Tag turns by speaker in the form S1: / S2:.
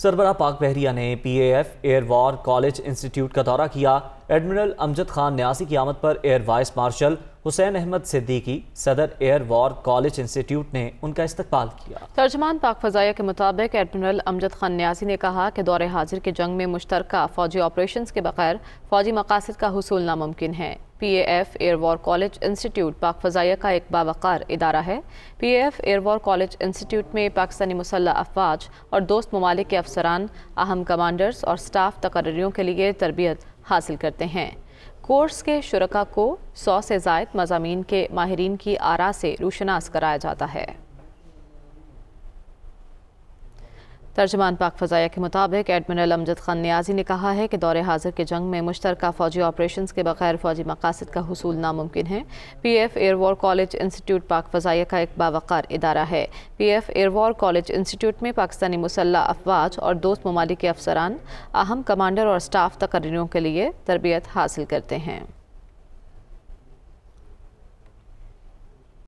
S1: सरबराह पाक बहरिया ने PAF air war college institute का दौरा किया। एडमिरल अमजद खान न्यासी की आमद पर air vice marshal Hussain Ahmed Siddiqui, सदर एयर वॉर कॉलेज इंस्टीट्यूट ने उनका इस्तकबाल किया।
S2: तर्जमान पाक फ़ज़ाइया के मुताबिक एडमिरल अमजद खान न्यासी ने कहा कि दौरे हाजिर के जंग में मुश्तरका फ़ौजी ऑपरेशन के बगैर फ़ौजी मकासद का हुसूल नामुमकिन है। PAF air war college institute पाक फ़ज़ाइया का एक बावक़ार इदारा है। PAF air war college institute में पाकिस्तानी मुसल्लह अफ़वाज और दोस्त ममालिक के अफसरान, अहम कमांडर्स और स्टाफ तकर्रियों के लिए तरबियत हासिल करते हैं। कोर्स के शुरका को 100 से ज़ायद मज़ामीन के माहिरीन की आरा से रूशनास कराया जाता है। तर्जमान पाक फ़ज़ाइया के मुताबिक एडमिरल अमजद खान न्यासी ने कहा है कि दौरे हाजिर के जंग में मुश्तरका फ़ौजी ऑपरेशन के बगैर फ़ौजी मकासद का हुसूल नामुमकिन है। PAF air war college institute पाक फ़ज़ाइया का एक बावक़ार इदारा है। PAF air war college institute में पाकिस्तानी मुसल्लह अफ़वाज और दोस्त ममालिक के अफसरान, अहम कमांडर और स्टाफ तकर्रियों के लिए तरबियत हासिल करते हैं।